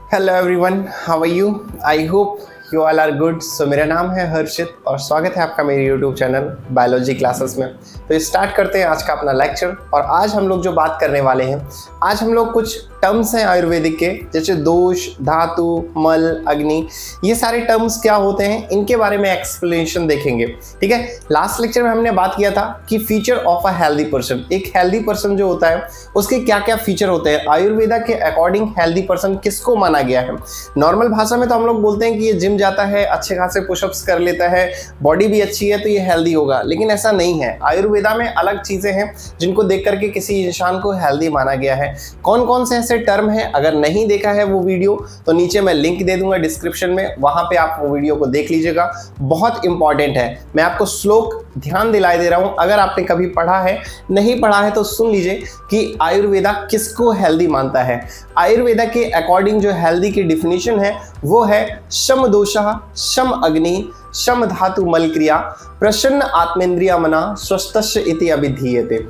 Hello everyone, how are you? I hope you all are good. So मेरा नाम है हर्षित और स्वागत है आपका मेरे यूट्यूब चैनल बायोलॉजी क्लासेस में। तो स्टार्ट करते हैं आज का अपना लेक्चर। और आज हम लोग जो बात करने वाले हैं, आज हम लोग कुछ टर्म्स हैं आयुर्वेदिक के, जैसे दोष, धातु, मल, अग्नि, ये सारे टर्म्स क्या होते हैं इनके बारे में एक्सप्लेनेशन देखेंगे। ठीक है, लास्ट लेक्चर में हमने बात किया था कि feature of a healthy person, एक हेल्दी पर्सन जो होता है उसके क्या क्या फीचर होते हैं। आयुर्वेदा के अकॉर्डिंग हेल्दी पर्सन किसको माना गया है? नॉर्मल भाषा में तो हम लोग बोलते हैं कि ये जिम जाता है, अच्छे खासे पुशअप्स कर लेता है, बॉडी भी अच्छी है तो ये हेल्दी होगा, लेकिन ऐसा नहीं है। आयुर्वेदा में अलग चीजें हैं जिनको देख करके किसी इंसान को हेल्दी माना गया है। कौन कौन से ऐसे टर्म है, अगर नहीं देखा है वो वीडियो तो नीचे मैं लिंक दे दूंगा डिस्क्रिप्शन में, वहां पे आप वो वीडियो को देख लीजिएगा। बहुत इंपॉर्टेंट है। मैं आपको श्लोक ध्यान दिलाए दे रहा हूं, अगर आपने कभी पढ़ा है, नहीं पढ़ा है तो सुन लीजिए कि आयुर्वेदा किसको हेल्दी मानता है। आयुर्वेदा के अकॉर्डिंग जो हेल्दी की डिफिनीशन है वो है शम दोषः, शम अग्नि, शम धातु मल क्रिया, प्रसन्न आत्मेन्द्रिय मना, स्वस्थस्य इति अभिधीयते।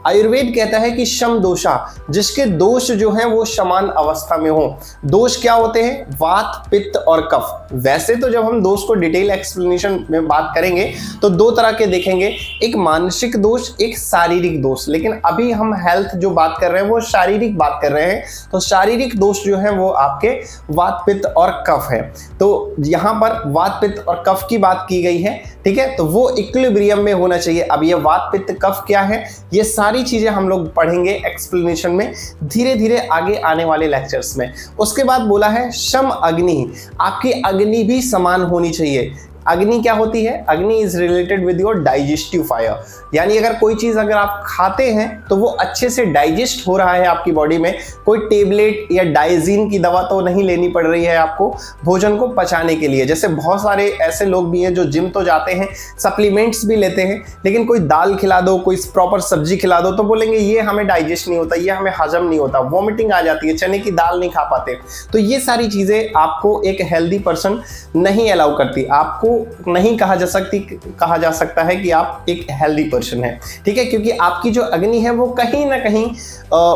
आयुर्वेद कहता है कि शम दोषा, जिसके दोष जो हैं वो समान अवस्था में हो। दोष क्या होते हैं? वात, पित्त और कफ। वैसे तो जब हम दोष को डिटेल एक्सप्लेनेशन में बात करेंगे तो दो तरह के देखेंगे, एक मानसिक दोष, एक शारीरिक दोष। लेकिन अभी हम हेल्थ जो बात कर रहे हैं वो शारीरिक बात कर रहे हैं। तो शारीरिक दोष जो है वो आपके वात, पित्त और कफ है। तो यहाँ पर वात, पित्त और कफ की बात की गई है। ठीक है, तो वो इक्विलिब्रियम में होना चाहिए। अब ये वात, पित्त, कफ क्या है, ये सारी चीजें हम लोग पढ़ेंगे एक्सप्लेनेशन में धीरे धीरे आगे आने वाले लेक्चर्स में। उसके बाद बोला है शम अग्नि, आपकी अग्नि भी समान होनी चाहिए। अग्नि क्या होती है? अग्नि is related with your digestive fire, यानी अगर कोई चीज अगर आप खाते हैं तो वो अच्छे से डाइजेस्ट हो रहा है आपकी बॉडी में, कोई टेबलेट या डाइजीन की दवा तो नहीं लेनी पड़ रही है आपको भोजन को पचाने के लिए। जैसे बहुत सारे ऐसे लोग भी हैं जो जिम तो जाते हैं, सप्लीमेंट्स भी लेते हैं, लेकिन कोई दाल खिला दो, कोई प्रॉपर सब्जी खिला दो तो बोलेंगे ये हमें डाइजेस्ट नहीं होता, ये हमें हजम नहीं होता, वॉमिटिंग आ जाती है, चने की दाल नहीं खा पाते। तो ये सारी चीजें आपको एक हेल्दी पर्सन नहीं अलाउ करती, आपको नहीं कहा जा सकता है कि आप एक हेल्दी पर्सन है। ठीक है, क्योंकि आपकी जो अग्नि है वो कहीं ना कहीं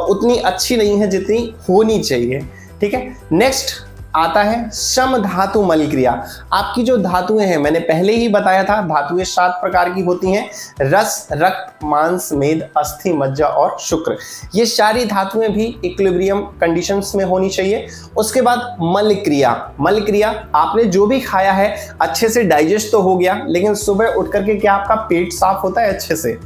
उतनी अच्छी नहीं है जितनी होनी चाहिए। ठीक है, नेक्स्ट आता है शम धातु मल क्रिया। आपकी जो धातुएं हैं, मैंने पहले ही बताया था धातुएं 7 प्रकार की होती हैं, रस, रक्त, मांस, मेद, अस्थि, मज्जा और शुक्र। ये सारी धातुएं भी इक्विलिब्रियम कंडीशंस में होनी चाहिए। उसके बाद मल क्रिया। मल क्रिया, आपने जो भी खाया है अच्छे से डाइजेस्ट तो हो गया, लेकिन सुबह उठ करके क्या आपका पेट साफ होता है अच्छे से?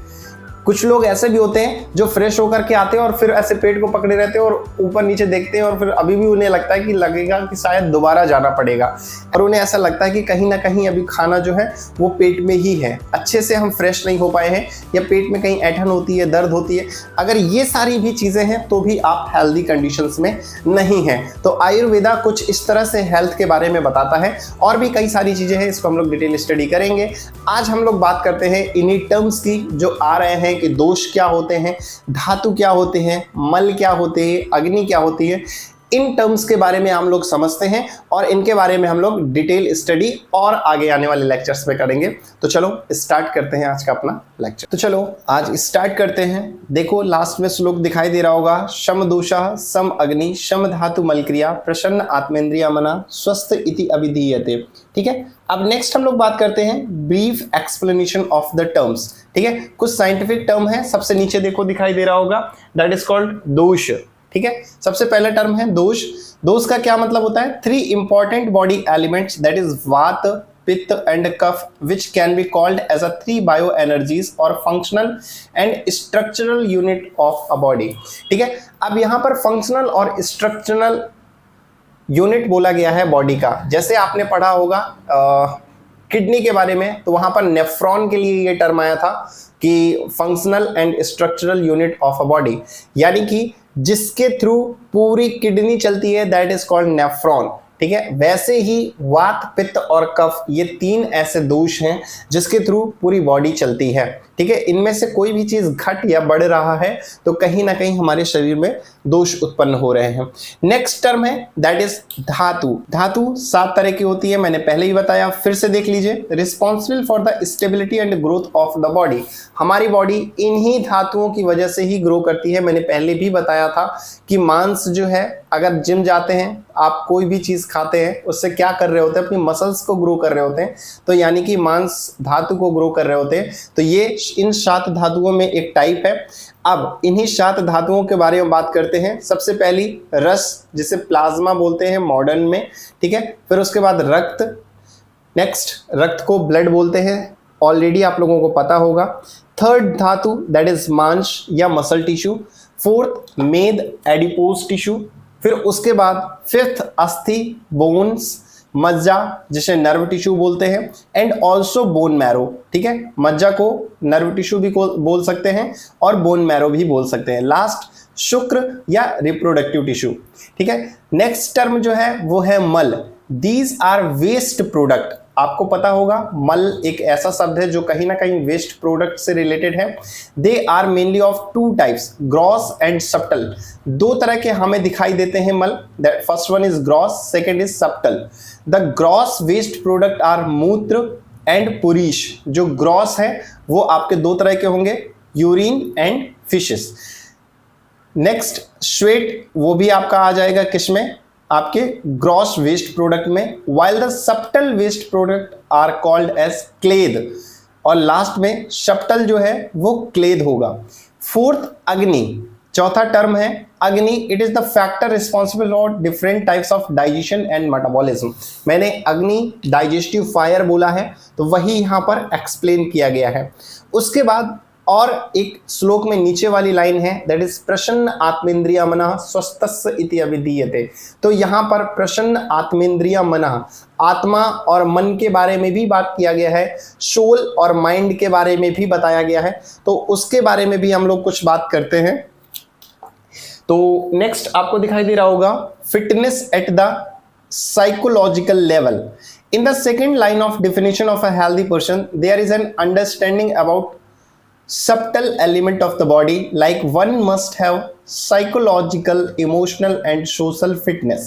कुछ लोग ऐसे भी होते हैं जो फ्रेश होकर के आते हैं और फिर ऐसे पेट को पकड़े रहते हैं और ऊपर नीचे देखते हैं और फिर अभी भी उन्हें लगता है कि लगेगा कि शायद दोबारा जाना पड़ेगा, और उन्हें ऐसा लगता है कि कहीं ना कहीं अभी खाना जो है वो पेट में ही है, अच्छे से हम फ्रेश नहीं हो पाए हैं, या पेट में कहीं ऐंठन होती है, दर्द होती है। अगर ये सारी भी चीज़ें हैं तो भी आप हेल्दी कंडीशंस में नहीं हैं। तो आयुर्वेदा कुछ इस तरह से हेल्थ के बारे में बताता है, और भी कई सारी चीज़ें हैं, इसको हम लोग डिटेल स्टडी करेंगे। आज हम लोग बात करते हैं इन्हीं टर्म्स की जो आ रहे हैं कि दोष क्या होते हैं, धातु क्या होते हैं, मल क्या होते हैं, अग्नि क्या होती है। इन टर्म्स के बारे में हम लोग समझते हैं और इनके बारे में हम लोग डिटेल स्टडी और आगे आने वाले लेक्चर्स में करेंगे। तो चलो स्टार्ट करते हैं आज का अपना लेक्चर। तो चलो आज स्टार्ट करते हैं। देखो लास्ट में श्लोक दिखाई दे रहा होगा, शम दोषः, सम अग्नि, शम धातु मल क्रिया, प्रसन्न आत्मेन्द्रिय मना, स्वस्थ इति अभिधीयते। ठीक है, अब नेक्स्ट हम लोग बात करते हैं brief explanation of the terms. ठीक है, कुछ साइंटिफिक टर्म है, सबसे नीचे देखो दिखाई दे रहा होगा, दैट इज कॉल्ड दोष। ठीक है, सबसे पहला टर्म है दोष। दोष का क्या मतलब होता है? 3 important body elements, that is vata, pitta and kapha, which can be called as a 3 bioenergies or functional and structural unit of a body। ठीक है, अब यहाँ पर फंक्शनल और स्ट्रक्चरल यूनिट बोला गया है बॉडी का। जैसे आपने पढ़ा होगा किडनी के बारे में, तो वहां पर नेफ्रॉन के लिए ये टर्म आया था कि functional and structural unit of a body, यानी कि जिसके थ्रू पूरी किडनी चलती है, दैट इज कॉल्ड नेफ्रॉन। ठीक है, वैसे ही वात, पित्त और कफ, ये 3 ऐसे दोष हैं जिसके थ्रू पूरी बॉडी चलती है। ठीक है, इनमें से कोई भी चीज घट या बढ़ रहा है तो कहीं ना कहीं हमारे शरीर में दोष उत्पन्न हो रहे हैं। नेक्स्ट टर्म है दैट इज धातु। धातु 7 तरह की होती है, मैंने पहले ही बताया, फिर से देख लीजिए। Responsible for the stability and growth of the body. हमारी बॉडी इन्हीं धातुओं की वजह से ही ग्रो करती है। मैंने पहले भी बताया था कि मांस जो है, अगर जिम जाते हैं आप, कोई भी चीज खाते हैं, उससे क्या कर रहे होते हैं, अपनी मसल्स को ग्रो कर रहे होते हैं, तो यानी कि मांस धातु को ग्रो कर रहे होते हैं। तो ये इन 7 धातुओं में एक टाइप है। अब इन्हीं 7 धातुओं के बारे में बात करते हैं। सबसे पहली रस, जिसे प्लाज्मा बोलते हैं मॉडर्न में, ठीक है। फिर उसके बाद रक्त, नेक्स्ट रक्त को ब्लड बोलते हैं, ऑलरेडी आप लोगों को पता होगा। थर्ड धातु दैट इज मांस या मसल टिश्यू। फोर्थ मेद, एडिपोज टिश्यू। फिर उसके बाद फिफ्थ अस्थि, बोन्स, मज्जा जिसे नर्व टिश्यू बोलते हैं, एंड ऑल्सो बोन मैरो, ठीक है। मज्जा को नर्व टिश्यू भी बोल सकते हैं और बोन मैरो भी बोल सकते हैं। लास्ट शुक्र या रिप्रोडक्टिव टिश्यू, ठीक है। नेक्स्ट टर्म जो है वो है मल। These are waste product. आपको पता होगा मल एक ऐसा शब्द है जो कहीं ना कहीं वेस्ट प्रोडक्ट से रिलेटेड है। They are mainly of 2 types, gross and subtle. 2 तरह के हमें दिखाई देते हैं मल। First one is gross, second is subtle. The gross waste product are मूत्र एंड पुरीश। जो ग्रॉस है वो आपके 2 तरह के होंगे, urine and faeces. Next sweat, वो भी आपका आ जाएगा किसमें, आपके ग्रॉस वेस्ट प्रोडक्ट में। While the subtle waste product are called as क्लेद। और लास्ट में सब्टल जो है वो क्लेद होगा। फोर्थ अग्नि, चौथा टर्म है अग्नि। It is the factor responsible for different types of digestion and metabolism. मैंने अग्नि डाइजेस्टिव फायर बोला है, तो वही यहां पर एक्सप्लेन किया गया है। उसके बाद और एक श्लोक में नीचे वाली लाइन है दैट इज प्रसन्न आत्मेंद्रिय मनः स्वस्थस्य इति अभिधीयते। तो यहाँ पर प्रसन्न आत्मेंद्रिय मनः, आत्मा और मन के बारे में भी बात किया गया है, सोल और माइंड के बारे में भी बताया गया है। तो उसके बारे में भी हम लोग कुछ बात करते हैं। तो नेक्स्ट आपको दिखाई दे रहा होगा fitness at the psychological level. In the second line of definition of a healthy person there is an understanding about subtle element of the body, like one must have psychological, emotional and social fitness.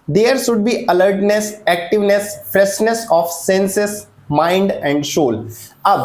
There should be alertness, activeness, freshness of senses, mind and soul. अब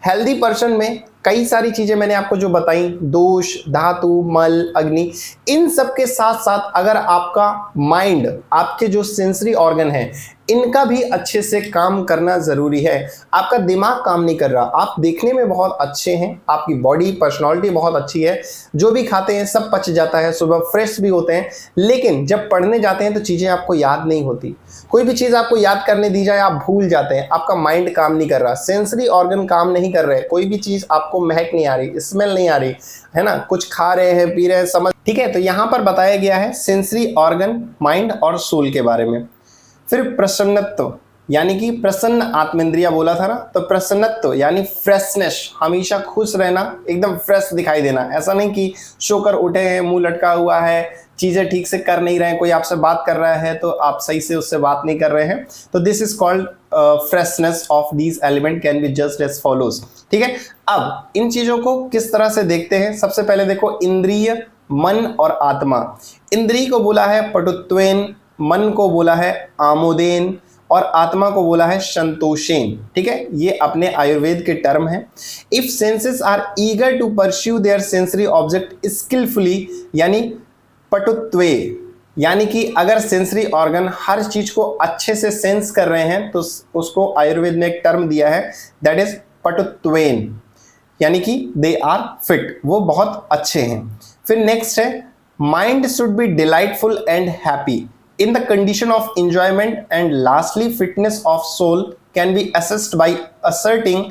healthy person में कई सारी चीजें मैंने आपको जो बताई, दोष, धातु, मल, अग्नि, इन सब के साथ साथ अगर आपका माइंड, आपके जो सेंसरी ऑर्गन है, इनका भी अच्छे से काम करना जरूरी है। आपका दिमाग काम नहीं कर रहा, आप देखने में बहुत अच्छे हैं, आपकी बॉडी पर्सनालिटी बहुत अच्छी है, जो भी खाते हैं सब पच जाता है, सुबह फ्रेश भी होते हैं, लेकिन जब पढ़ने जाते हैं तो चीज़ें आपको याद नहीं होती। कोई भी चीज़ आपको याद करने दी जाए आप भूल जाते हैं, आपका माइंड काम नहीं कर रहा, सेंसरी ऑर्गन काम नहीं कर रहे, कोई भी चीज़ आपको महक नहीं आ रही, स्मेल नहीं आ रही है ना, कुछ खा रहे हैं, पी रहे हैं, समझ, ठीक है। तो यहाँ पर बताया गया है सेंसरी ऑर्गन, माइंड और सोल के बारे में। फिर प्रसन्नत्व, यानी कि प्रसन्न आत्मेंद्रिय बोला था ना, तो प्रसन्नत्व यानी फ्रेशनेस, हमेशा खुश रहना, एकदम फ्रेश दिखाई देना। ऐसा नहीं कि सोकर उठे हैं, मुंह लटका हुआ है, चीजें ठीक से कर नहीं रहे हैं, कोई आपसे बात कर रहा है तो आप सही से उससे बात नहीं कर रहे हैं। तो this is called freshness of these element can be just as follows, ठीक है। अब इन चीजों को किस तरह से देखते हैं, सबसे पहले देखो इंद्रिय, मन और आत्मा। इंद्रिय को बोला है पटुत्वेन, मन को बोला है आमोदेन और आत्मा को बोला है संतोषेन, ठीक है। ये अपने आयुर्वेद के टर्म है। If senses are eager to pursue their sensory object skilfully, यानी पटुत्वे, यानी कि अगर सेंसरी ऑर्गन हर चीज को अच्छे से सेंस कर रहे हैं तो उसको आयुर्वेद में एक टर्म दिया है दैट इज पटुत्वेन, यानी कि दे आर फिट, वो बहुत अच्छे हैं। फिर नेक्स्ट है mind should be delightful and happy in the condition of enjoyment, and lastly fitness of soul can be assessed by asserting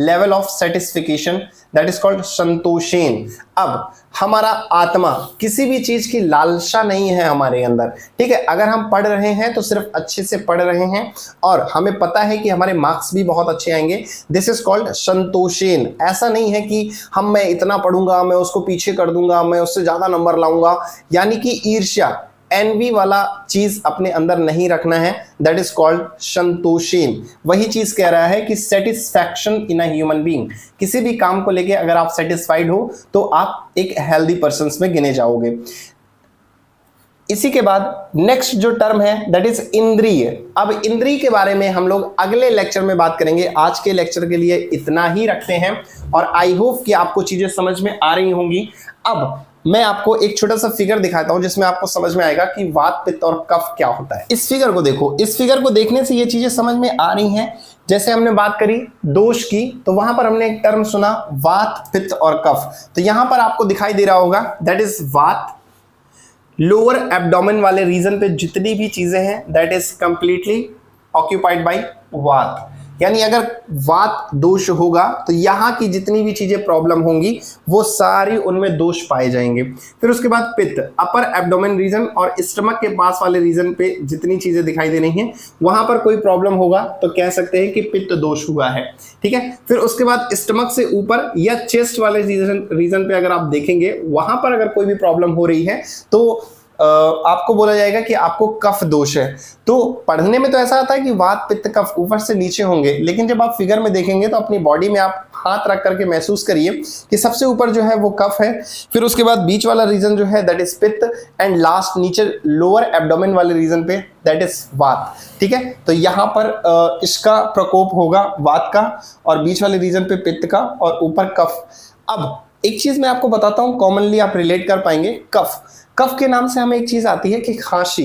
level of satisfaction that is called संतोषेन। अब हमारा आत्मा, किसी भी चीज की लालसा नहीं है हमारे अंदर, ठीक है। अगर हम पढ़ रहे हैं तो सिर्फ अच्छे से पढ़ रहे हैं और हमें पता है कि हमारे मार्क्स भी बहुत अच्छे आएंगे, दिस इज कॉल्ड संतोषेन। ऐसा नहीं है कि मैं इतना पढ़ूंगा, मैं उसको पीछे कर दूंगा, मैं उससे ज्यादा नंबर लाऊंगा, यानी कि ईर्ष्या, एनवी वाला चीज अपने अंदर नहीं रखना है, दैट इज कॉल्ड संतोषेन। वही चीज कह रहा है कि satisfaction in a human being, किसी भी काम को लेके अगर आप सेटिस्फाइड हो तो आप एक हेल्दी पर्सन में गिने जाओगे। इसी के बाद नेक्स्ट जो टर्म है दैट इज इंद्रिय। अब इंद्रिय के बारे में हम लोग अगले लेक्चर में बात करेंगे, आज के लेक्चर के लिए इतना ही रखते हैं और आई होप कि आपको चीजें समझ में आ रही होंगी। अब मैं आपको एक छोटा सा फिगर दिखाता हूं जिसमें आपको समझ में आएगा कि वात, पित्त और कफ क्या होता है। इस फिगर को देखो, इस फिगर को देखने से ये चीजें समझ में आ रही हैं। जैसे हमने बात करी दोष की, तो वहां पर हमने एक टर्म सुना वात, पित्त और कफ। तो यहां पर आपको दिखाई दे रहा होगा दैट इज वात। लोअर एब्डोमेन वाले रीजन पे जितनी भी चीजें हैं that is completely occupied by वात। यानी अगर वात दोष होगा तो यहाँ की जितनी भी चीजें प्रॉब्लम होंगी वो सारी उनमें दोष पाए जाएंगे। फिर उसके बाद पित्त, अपर एब्डोमेन रीजन और स्टमक के पास वाले रीजन पे जितनी चीजें दिखाई दे रही हैं वहां पर कोई प्रॉब्लम होगा तो कह सकते हैं कि पित्त दोष हुआ है, ठीक है। फिर उसके बाद स्टमक से ऊपर या चेस्ट वाले रीजन पे अगर आप देखेंगे वहां पर अगर कोई भी प्रॉब्लम हो रही है तो आपको बोला जाएगा कि आपको कफ दोष है। तो पढ़ने में तो ऐसा आता है कि वात, पित्त, कफ ऊपर से नीचे होंगे, लेकिन जब आप फिगर में देखेंगे तो अपनी बॉडी में आप हाथ रख करके महसूस करिए कि सबसे ऊपर जो है वो कफ है, फिर उसके बाद बीच वाला रीजन जो है दैट इज पित्त एंड लास्ट नीचे लोअर एब्डोमेन वाले रीजन पे दैट इज वात, ठीक है। तो यहाँ पर इसका प्रकोप होगा वात का और बीच वाले रीजन पे पित्त का और ऊपर कफ। अब एक चीज मैं आपको बताता हूं, कॉमनली आप रिलेट कर पाएंगे। कफ, कफ के नाम से हमें एक चीज आती है कि खांसी।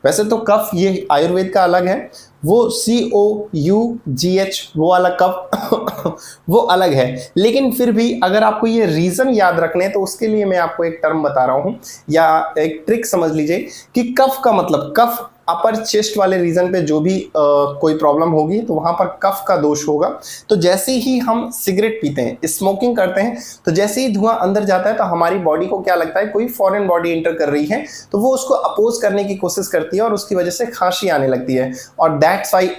वैसे तो कफ ये आयुर्वेद का अलग है, वो COUGH वो वाला कफ वो अलग है, लेकिन फिर भी अगर आपको ये रीजन याद रखने हैं तो उसके लिए मैं आपको एक टर्म बता रहा हूं या एक ट्रिक समझ लीजिए कि कफ का मतलब, कफ अपर चेस्ट वाले रीजन पे जो भी कोई प्रॉब्लम होगी तो वहां पर कफ का दोष होगा। तो जैसे ही हम सिगरेट पीते हैं, स्मोकिंग करते हैं, तो जैसे ही धुआं अंदर जाता है तो हमारी बॉडी को क्या लगता है कोई फॉरेन बॉडी एंटर कर रही है, तो वो उसको अपोज करने की कोशिश करती है और उसकी वजह से खांसी आने लगती है और दैट्स व्हाई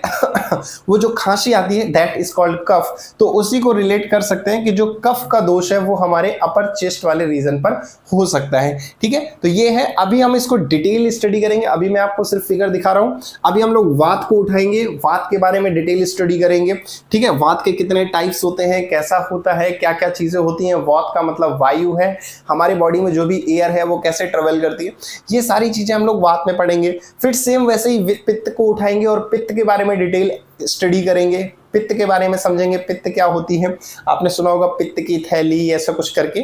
वो जो खांसी आती है दैट इज कॉल्ड कफ। तो उसी को रिलेट कर सकते हैं कि जो कफ का दोष है वो हमारे अपर चेस्ट वाले रीजन पर हो सकता है, ठीक है। तो ये है, अभी हम इसको डिटेल स्टडी करेंगे। अभी मैं आपको सिर्फ दिखा रहा हूं, अभी हम लोग वात को उठाएंगे, वात के बारे में डिटेल स्टडी करेंगे, ठीक है। वात के कितने टाइप्स होते हैं, कैसा होता है, क्या क्या चीजें होती हैं। वात का मतलब वायु है, हमारे बॉडी में जो भी एयर है वो कैसे ट्रेवल करती है, ये सारी चीजें हम लोग वात में पढ़ेंगे। फिर सेम वैसे ही पित्त को उठाएंगे और पित्त के बारे में डिटेल स्टडी करेंगे, पित्त के बारे में समझेंगे, पित्त क्या होती है। आपने सुना होगा पित्त की थैली, ऐसा कुछ करके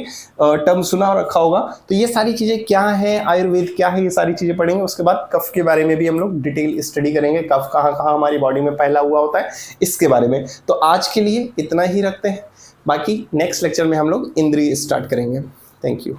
टर्म सुना और रखा होगा। तो ये सारी चीजें क्या है, आयुर्वेद क्या है, ये सारी चीजें पढ़ेंगे। उसके बाद कफ के बारे में भी हम लोग डिटेल स्टडी करेंगे, कफ कहाँ कहाँ हमारी बॉडी में फैला हुआ होता है, इसके बारे में। तो आज के लिए इतना ही रखते हैं, बाकी नेक्स्ट लेक्चर में हम लोग इंद्रिय स्टार्ट करेंगे। Thank you.